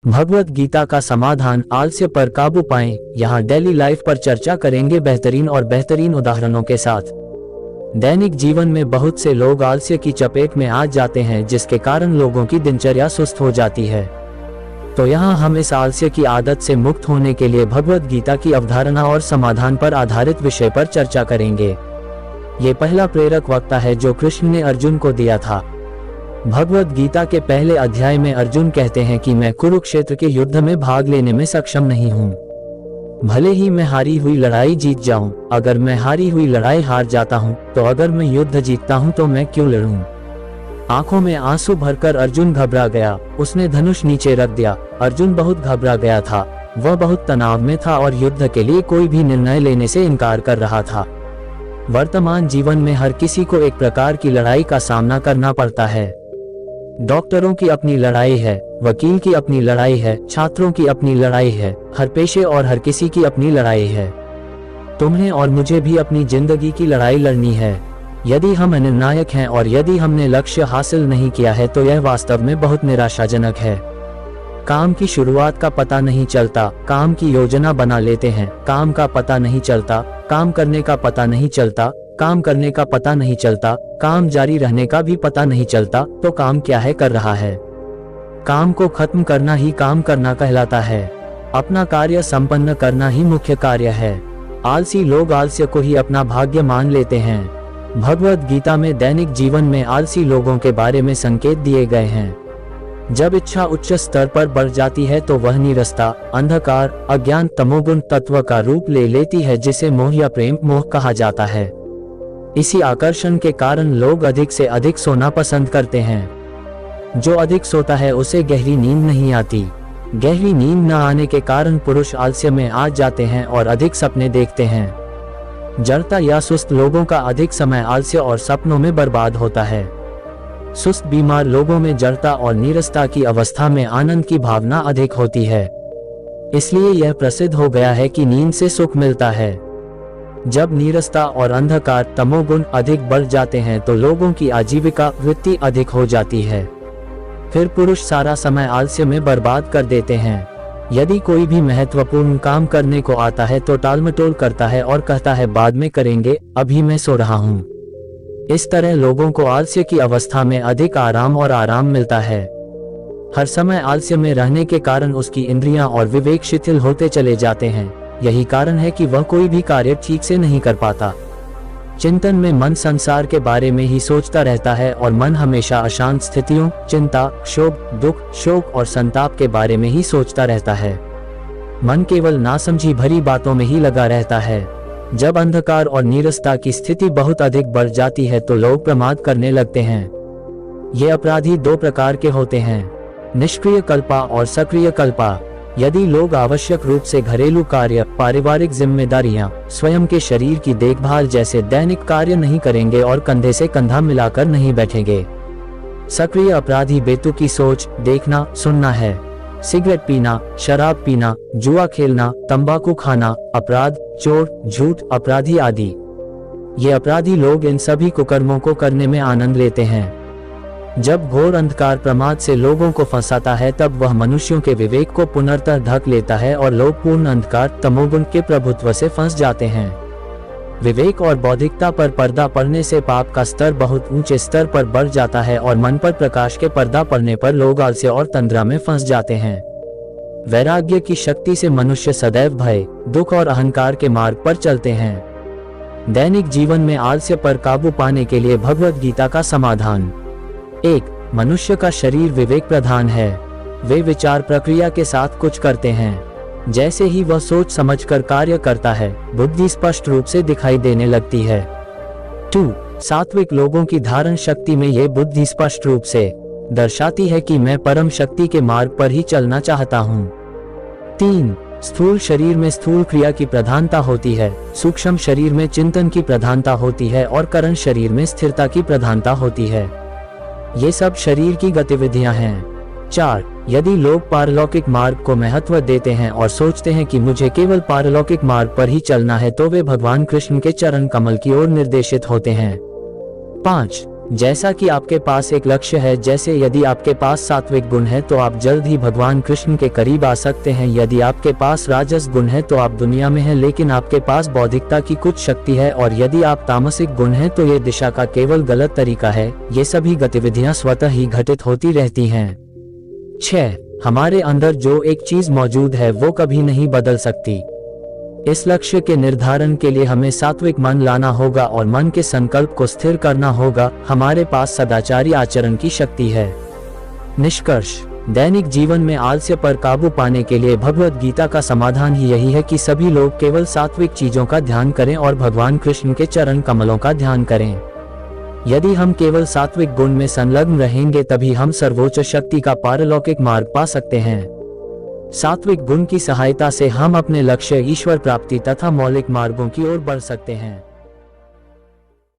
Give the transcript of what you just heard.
भगवत गीता का समाधान, आलस्य पर काबू पाएं। यहाँ डेली लाइफ पर चर्चा करेंगे बेहतरीन उदाहरणों के साथ। दैनिक जीवन में बहुत से लोग आलस्य की चपेट में आ जाते हैं, जिसके कारण लोगों की दिनचर्या सुस्त हो जाती है। तो यहाँ हम इस आलस्य की आदत से मुक्त होने के लिए भगवत गीता की अवधारणा और समाधान पर आधारित विषय पर चर्चा करेंगे। ये पहला प्रेरक वक्ता है जो कृष्ण ने अर्जुन को दिया था। भगवत गीता के पहले अध्याय में अर्जुन कहते हैं कि मैं कुरुक्षेत्र के युद्ध में भाग लेने में सक्षम नहीं हूँ। भले ही मैं हारी हुई लड़ाई जीत जाऊं, अगर मैं हारी हुई लड़ाई हार जाता हूं, तो अगर मैं युद्ध जीतता हूं तो मैं क्यों लड़ूं? आंखों में आंसू भरकर अर्जुन घबरा गया। उसने धनुष नीचे रख दिया। अर्जुन बहुत घबरा गया था। वह बहुत तनाव में था और युद्ध के लिए कोई भी निर्णय लेने से इनकार कर रहा था। वर्तमान जीवन में हर किसी को एक प्रकार की लड़ाई का सामना करना पड़ता है। डॉक्टरों की अपनी लड़ाई है, वकील की अपनी लड़ाई है, छात्रों की अपनी लड़ाई है, हर पेशे और हर किसी की अपनी लड़ाई है। तुम्हें और मुझे भी अपनी जिंदगी की लड़ाई लड़नी है। यदि हम निर्णायक हैं और यदि हमने लक्ष्य हासिल नहीं किया है तो यह वास्तव में बहुत निराशाजनक है। काम की शुरुआत का पता नहीं चलता, काम की योजना बना लेते हैं, काम का पता नहीं चलता, काम करने का पता नहीं चलता, काम करने का पता नहीं चलता, काम जारी रहने का भी पता नहीं चलता, तो काम क्या है कर रहा है? काम को खत्म करना ही काम करना कहलाता है। अपना कार्य संपन्न करना ही मुख्य कार्य है। आलसी लोग आलस्य को ही अपना भाग्य मान लेते हैं। भगवत गीता में दैनिक जीवन में आलसी लोगों के बारे में संकेत दिए गए हैं। जब इच्छा उच्च स्तर पर बढ़ जाती है तो वह नीरसता, अंधकार, अज्ञान, तमोगुण तत्व का रूप ले लेती है, जिसे मोह या प्रेम मोह कहा जाता है। इसी आकर्षण के कारण लोग अधिक से अधिक सोना पसंद करते हैं। जो अधिक सोता है उसे गहरी नींद नहीं आती। गहरी नींद न आने के कारण पुरुष आलस्य में आ जाते हैं और अधिक सपने देखते हैं। जड़ता या सुस्त लोगों का अधिक समय आलस्य और सपनों में बर्बाद होता है। सुस्त बीमार लोगों में जड़ता और नीरसता की अवस्था में आनंद की भावना अधिक होती है। इसलिए यह प्रसिद्ध हो गया है कि नींद से सुख मिलता है। जब नीरसता और अंधकार, तमोगुण अधिक बढ़ जाते हैं तो लोगों की आजीविका वृत्ति अधिक हो जाती है। फिर पुरुष सारा समय आलस्य में बर्बाद कर देते हैं। यदि कोई भी महत्वपूर्ण काम करने को आता है तो टालमटोल करता है और कहता है बाद में करेंगे, अभी मैं सो रहा हूँ। इस तरह लोगों को आलस्य की अवस्था में अधिक आराम मिलता है। हर समय आलस्य में रहने के कारण उसकी इंद्रियां और विवेक शिथिल होते चले जाते हैं। यही कारण है कि वह कोई भी कार्य ठीक से नहीं कर पाता। चिंतन में मन संसार के बारे में ही सोचता रहता है और मन हमेशा अशांत स्थितियों, चिंता, क्षोभ, दुख, शोक और संताप के बारे में ही सोचता रहता है। मन केवल नासमझी भरी बातों में ही लगा रहता है। जब अंधकार और नीरसता की स्थिति बहुत अधिक बढ़ जाती है तो लोग प्रमाद करने लगते हैं। ये अपराधी दो प्रकार के होते हैं, निष्क्रिय कल्पा और सक्रिय कल्पा। यदि लोग आवश्यक रूप से घरेलू कार्य, पारिवारिक जिम्मेदारियां, स्वयं के शरीर की देखभाल जैसे दैनिक कार्य नहीं करेंगे और कंधे से कंधा मिलाकर नहीं बैठेंगे। सक्रिय अपराधी बेतुकी सोच, देखना, सुनना है। सिगरेट पीना, शराब पीना, जुआ खेलना, तंबाकू खाना, अपराध, चोर, झूठ, अपराधी आदि। ये अपराधी लोग इन सभी कुकर्मों को करने में आनंद लेते हैं। जब घोर अंधकार प्रमाद से लोगों को फंसाता है तब वह मनुष्यों के विवेक को पुनर्तः ढक लेता है और लोग पूर्ण अंधकार, तमोगुण के प्रभुत्व से फंस जाते हैं। विवेक और बौद्धिकता पर पर्दा पड़ने से पाप का स्तर बहुत ऊंचे स्तर पर बढ़ जाता है और मन पर प्रकाश के पर्दा पड़ने पर लोग आलस्य और तंद्रा में फंस जाते हैं। वैराग्य की शक्ति से मनुष्य सदैव भय, दुख और अहंकार के मार्ग पर चलते हैं। दैनिक जीवन में आलस्य पर काबू पाने के लिए भगवत गीता का समाधान। 1. मनुष्य का शरीर विवेक प्रधान है। वे विचार प्रक्रिया के साथ कुछ करते हैं। जैसे ही वह सोच समझकर कार्य करता है, बुद्धि स्पष्ट रूप से दिखाई देने लगती है। 2. सात्विक लोगों की धारण शक्ति में ये बुद्धि स्पष्ट रूप से दर्शाती है कि मैं परम शक्ति के मार्ग पर ही चलना चाहता हूँ। 3. स्थूल शरीर में स्थूल क्रिया की प्रधानता होती है, सूक्ष्म शरीर में चिंतन की प्रधानता होती है और कारण शरीर में स्थिरता की प्रधानता होती है। ये सब शरीर की गतिविधियां हैं। 4. यदि लोग पारलौकिक मार्ग को महत्व देते हैं और सोचते हैं कि मुझे केवल पारलौकिक मार्ग पर ही चलना है तो वे भगवान कृष्ण के चरण कमल की ओर निर्देशित होते हैं। 5. जैसा कि आपके पास एक लक्ष्य है, जैसे यदि आपके पास सात्विक गुण है तो आप जल्द ही भगवान कृष्ण के करीब आ सकते हैं। यदि आपके पास राजस गुण है तो आप दुनिया में हैं लेकिन आपके पास बौद्धिकता की कुछ शक्ति है, और यदि आप तामसिक गुण है तो ये दिशा का केवल गलत तरीका है। ये सभी गतिविधियां स्वतः ही घटित होती रहती हैं। 6. हमारे अंदर जो एक चीज मौजूद है वो कभी नहीं बदल सकती। इस लक्ष्य के निर्धारण के लिए हमें सात्विक मन लाना होगा और मन के संकल्प को स्थिर करना होगा। हमारे पास सदाचारी आचरण की शक्ति है। निष्कर्ष, दैनिक जीवन में आलस्य पर काबू पाने के लिए भगवद गीता का समाधान ही यही है कि सभी लोग केवल सात्विक चीजों का ध्यान करें और भगवान कृष्ण के चरण कमलों का ध्यान करें। यदि हम केवल सात्विक गुण में संलग्न रहेंगे तभी हम सर्वोच्च शक्ति का पारलौकिक मार्ग पा सकते हैं। सात्विक गुण की सहायता से हम अपने लक्ष्य, ईश्वर प्राप्ति तथा मौलिक मार्गों की ओर बढ़ सकते हैं।